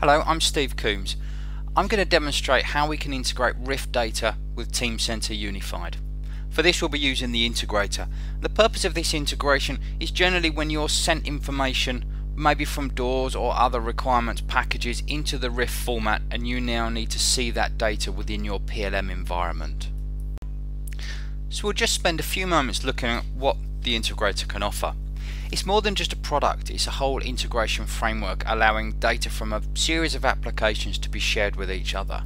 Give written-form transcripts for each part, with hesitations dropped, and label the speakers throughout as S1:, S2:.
S1: Hello, I'm Steve Coombs. I'm going to demonstrate how we can integrate RIF data with Teamcenter Unified. For this we'll be using the integrator. The purpose of this integration is generally when you're sent information maybe from doors or other requirements packages into the RIF format and you now need to see that data within your PLM environment. So we'll just spend a few moments looking at what the integrator can offer. It's more than just a product, it's a whole integration framework allowing data from a series of applications to be shared with each other.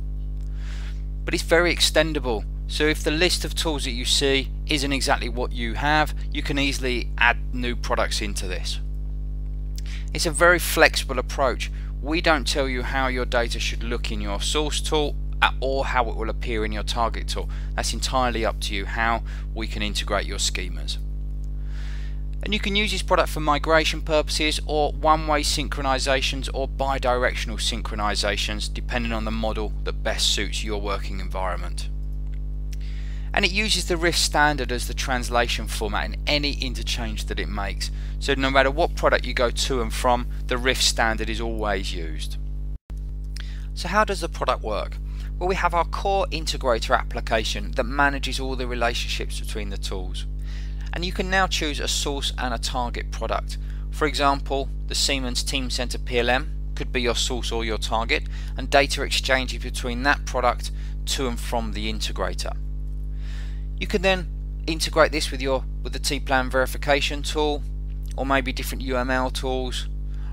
S1: But it's very extendable, so if the list of tools that you see isn't exactly what you have, you can easily add new products into this. It's a very flexible approach. We don't tell you how your data should look in your source tool or how it will appear in your target tool. That's entirely up to you how we can integrate your schemas. And you can use this product for migration purposes or one-way synchronizations or bi-directional synchronizations depending on the model that best suits your working environment. And it uses the RIF standard as the translation format in any interchange that it makes. So no matter what product you go to and from, the RIF standard is always used. So how does the product work? Well, we have our core integrator application that manages all the relationships between the tools. And you can now choose a source and a target product. For example, the Siemens Teamcenter PLM could be your source or your target, and data exchanges between that product to and from the integrator. You can then integrate this with the T-Plan verification tool, or maybe different UML tools,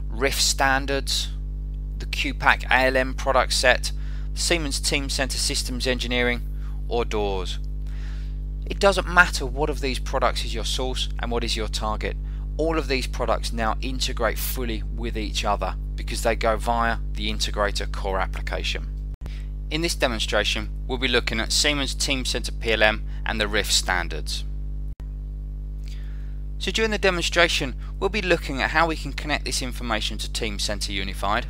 S1: RIF standards, the QPAC ALM product set, Siemens Teamcenter Systems Engineering, or DOORS. It doesn't matter what of these products is your source and what is your target. All of these products now integrate fully with each other because they go via the integrator core application. In this demonstration we'll be looking at Siemens Teamcenter PLM and the RIF standards. So during the demonstration we'll be looking at how we can connect this information to Teamcenter Unified,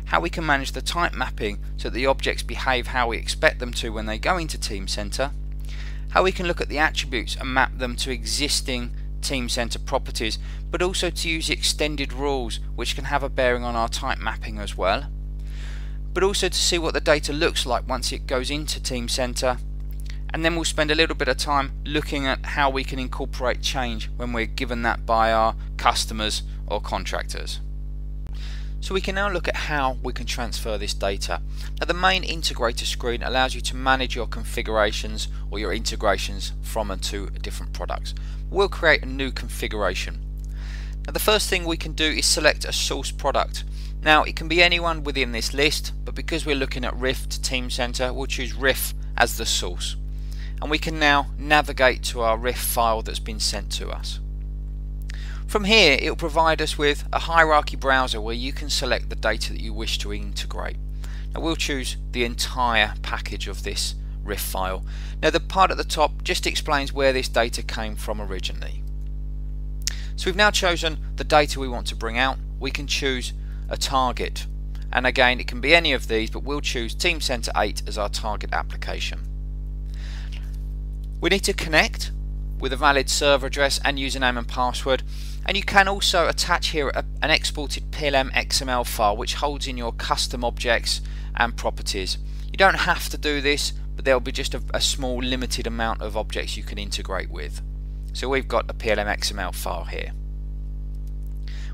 S1: how we can manage the type mapping so that the objects behave how we expect them to when they go into Teamcenter, how we can look at the attributes and map them to existing Teamcenter properties, but also to use extended rules which can have a bearing on our type mapping as well, but also to see what the data looks like once it goes into Teamcenter, and then we'll spend a little bit of time looking at how we can incorporate change when we're given that by our customers or contractors. So we can now look at how we can transfer this data. Now the main integrator screen allows you to manage your configurations or your integrations from and to different products. We'll create a new configuration. Now the first thing we can do is select a source product. Now it can be anyone within this list, but because we're looking at RIF to Teamcenter, we'll choose RIF as the source. And we can now navigate to our RIF file that's been sent to us. From here it will provide us with a hierarchy browser where you can select the data that you wish to integrate. Now we'll choose the entire package of this RIF file. Now the part at the top just explains where this data came from originally. So we've now chosen the data we want to bring out. We can choose a target, and again it can be any of these, but we'll choose Teamcenter 8 as our target application. We need to connect with a valid server address and username and password. And you can also attach here an exported PLM XML file which holds in your custom objects and properties. You don't have to do this, but there will be just a small limited amount of objects you can integrate with. So we've got a PLM XML file here.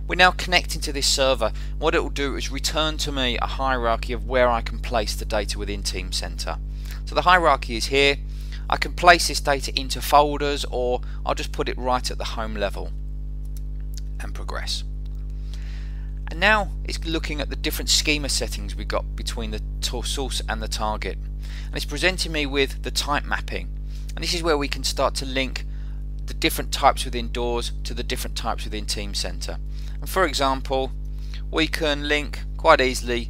S1: We're now connecting to this server. What it will do is return to me a hierarchy of where I can place the data within Teamcenter. So the hierarchy is here. I can place this data into folders, or I'll just put it right at the home level and progress. And now it's looking at the different schema settings we got between the source and the target, and it's presenting me with the type mapping, and this is where we can start to link the different types within DOORS to the different types within Teamcenter. And for example, we can link quite easily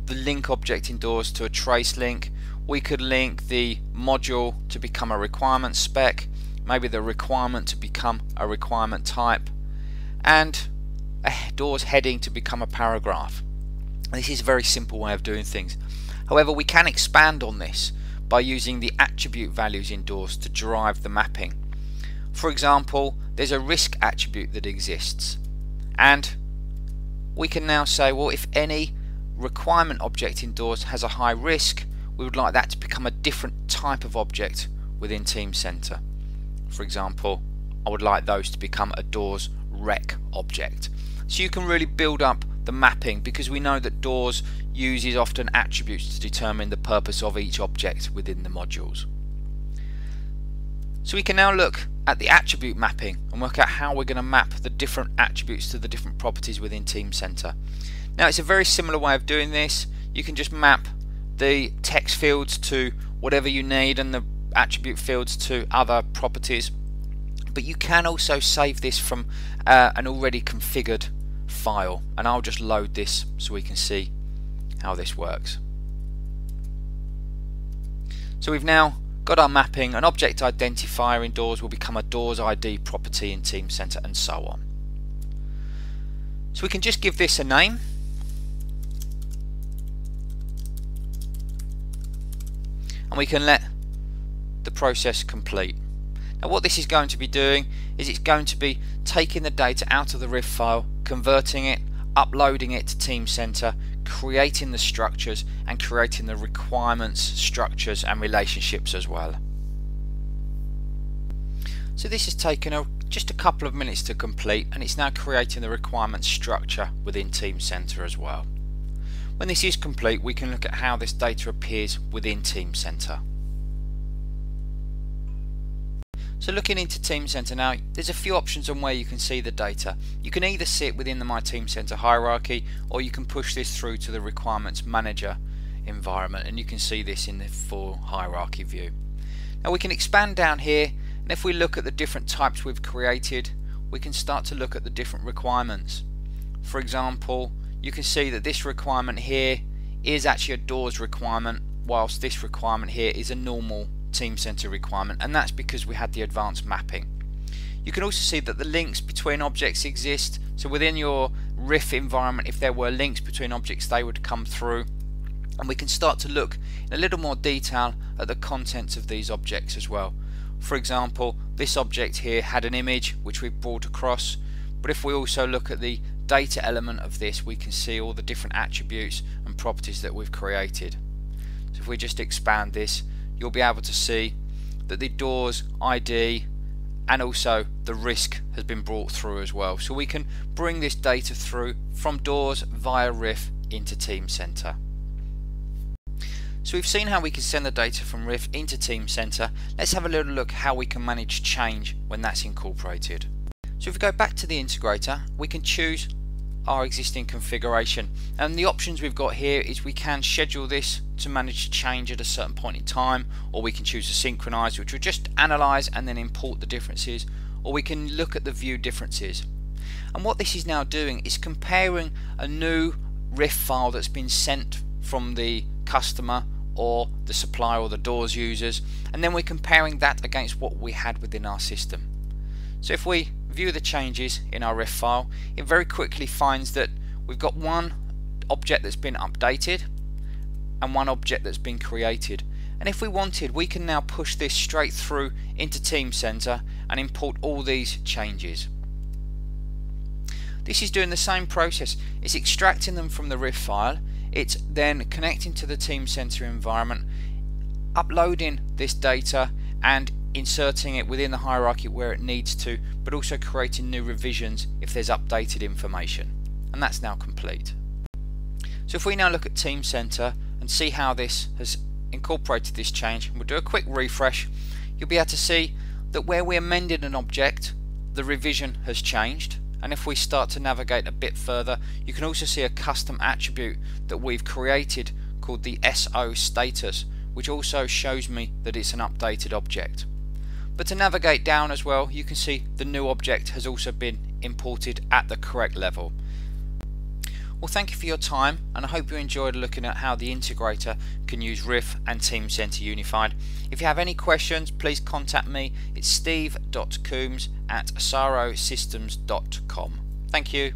S1: the link object in DOORS to a trace link. We could link the module to become a requirement spec, maybe the requirement to become a requirement type, and a DOORS heading to become a paragraph. This is a very simple way of doing things. However, we can expand on this by using the attribute values in DOORS to drive the mapping. For example, there's a risk attribute that exists, and we can now say, well, if any requirement object in doors has a high risk, we would like that to become a different type of object within Teamcenter. For example, I would like those to become a doors rec object. So you can really build up the mapping, because we know that doors uses often attributes to determine the purpose of each object within the modules. So we can now look at the attribute mapping and work out how we're going to map the different attributes to the different properties within Teamcenter. Now it's a very similar way of doing this. You can just map the text fields to whatever you need and the attribute fields to other properties, but you can also save this from an already configured file, and I'll just load this so we can see how this works. So we've now got our mapping. An object identifier in doors will become a doors ID property in Teamcenter, and so on. So we can just give this a name, and we can let the process complete. Now what this is going to be doing is it's going to be taking the data out of the RIF file, converting it, uploading it to Teamcenter, creating the structures and creating the requirements, structures and relationships as well. So this has taken just a couple of minutes to complete, and it's now creating the requirements structure within Teamcenter as well. When this is complete, we can look at how this data appears within Teamcenter. So looking into Teamcenter now, there's a few options on where you can see the data. You can either see it within the My Teamcenter hierarchy, or you can push this through to the Requirements Manager environment, and you can see this in the full hierarchy view. Now we can expand down here, and if we look at the different types we've created, we can start to look at the different requirements. For example, you can see that this requirement here is actually a doors requirement, whilst this requirement here is a normal Teamcenter requirement, and that's because we had the advanced mapping. You can also see that the links between objects exist, so within your RIF environment, if there were links between objects, they would come through, and we can start to look in a little more detail at the contents of these objects as well. For example, this object here had an image which we've brought across, but if we also look at the data element of this, we can see all the different attributes and properties that we've created. So if we just expand this, you'll be able to see that the doors ID and also the risk has been brought through as well. So we can bring this data through from doors via RIF into Teamcenter. So we've seen how we can send the data from RIF into Teamcenter. Let's have a little look how we can manage change when that's incorporated. So if we go back to the integrator, we can choose our existing configuration, and the options we've got here is we can schedule this to manage change at a certain point in time, or we can choose to synchronize, which will just analyze and then import the differences, or we can look at the view differences. And what this is now doing is comparing a new RIF file that's been sent from the customer or the supplier or the doors users, and then we're comparing that against what we had within our system. So if we view the changes in our RIF file, it very quickly finds that we've got one object that's been updated and one object that's been created, and if we wanted, we can now push this straight through into Teamcenter and import all these changes. This is doing the same process. It's extracting them from the RIF file, it's then connecting to the Teamcenter environment, uploading this data and inserting it within the hierarchy where it needs to, but also creating new revisions if there's updated information. And that's now complete. So if we now look at Teamcenter and see how this has incorporated this change, and we'll do a quick refresh, you'll be able to see that where we amended an object, the revision has changed. And if we start to navigate a bit further, you can also see a custom attribute that we've created called the SO status, which also shows me that it's an updated object. But to navigate down as well, you can see the new object has also been imported at the correct level. Well, thank you for your time, and I hope you enjoyed looking at how the integrator can use RIF and Teamcenter Unified. If you have any questions, please contact me. It's steve.coombs@sarosystems.com. Thank you.